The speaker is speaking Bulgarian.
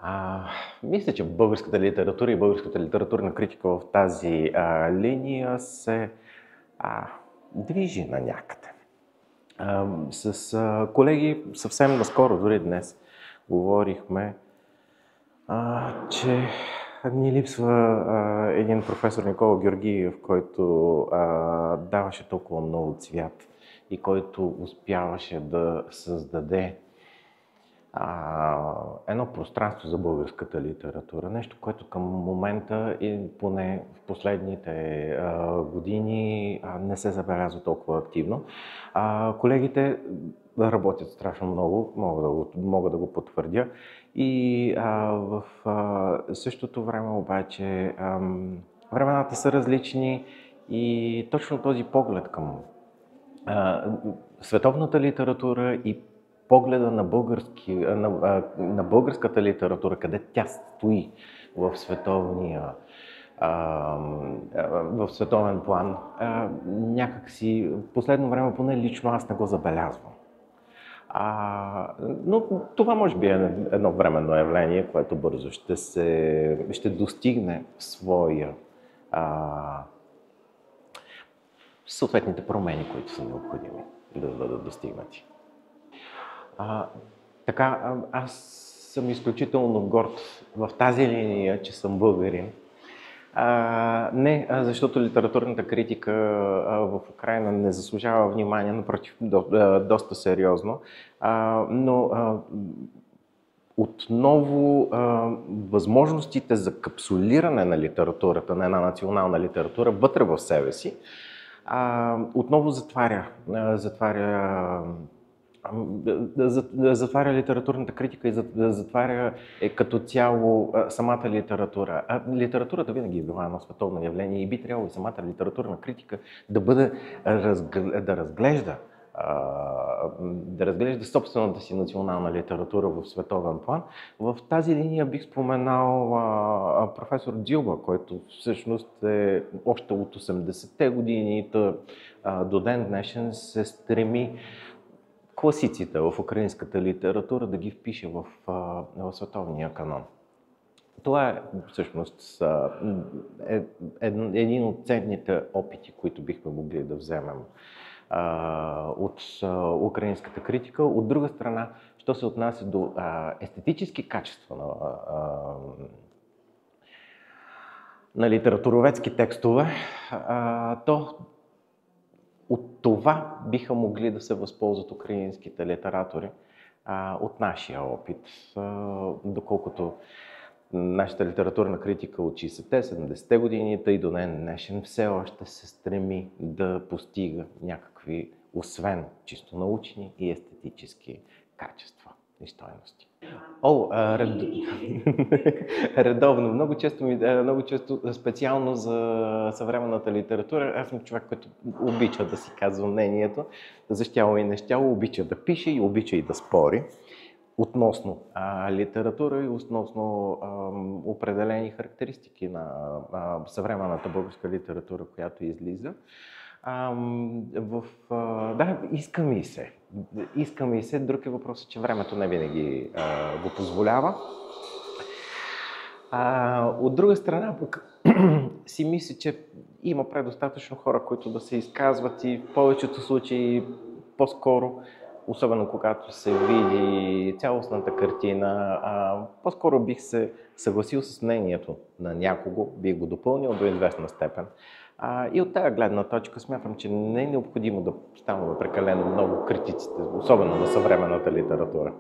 А, Мисля, че българската литература и българската литературна критика в тази линия се движи на някъде. С колеги съвсем наскоро, дори днес, говорихме, че ни липсва един професор Никола Георгиев, който даваше толкова много цвят и който успяваше да създаде едно пространство за българската литература. Нещо, което към момента и поне в последните години не се забелязва толкова активно. Колегите работят страшно много, мога да го потвърдя. И в същото време обаче времената са различни и точно този поглед към световната литература и погледа на българската литература, къде тя стои в световен план, някакси в последно време, поне лично аз не го забелязвам. Но това може би е едно временно явление, което бързо ще достигне своя съответните промени, които са необходими да бъдат достигнати. Аз съм изключително горд в тази линия, че съм българин. Не защото литературната критика в Украйна не заслужава внимание, напротив, доста сериозно, но отново възможностите за капсулиране на литературата, на една национална литература вътре в себе си, отново затваря литературната критика и затваря като цяло самата литература. Литературата винаги е била едно световно явление и би трябвало и самата литературна критика да разглежда собствената си национална литература в световен план. В тази линия бих споменал професор Дзюба, който всъщност е още от 80-те години до ден днешен се стреми класиците в украинската литература да ги впише в световния канон. Това е всъщност един от ценните опити, които бихме могли да вземем от украинската критика. От друга страна, що се отнася до естетически качества на литературоведски текстове, то от това биха могли да се възползват украинските литератори от нашия опит, доколкото нашата литературна критика от 60-те, 70-те години и до ден днешен все още се стреми да постига някакви, освен чисто научни и естетически качества и стойности. Редовно. Много често, специално за съвременната литература, аз съм човек, който обича да си казва мнението, за щяло и нещяло, обича да пише и обича и да спори относно литература и относно определени характеристики на съвременната българска литература, която излиза. Иска ми се. Друг е въпросът, че времето не винаги го позволява. От друга страна, си мисля, че има предостатъчно хора, които да се изказват и в повечето случаи по-скоро, особено когато се види цялостната картина, по-скоро бих се съгласил с мнението на някого, бих го допълнил до известна степен. И от тази гледна точка смятам, че не е необходимо да ставаме прекалено много критиците, особено на съвременната литература.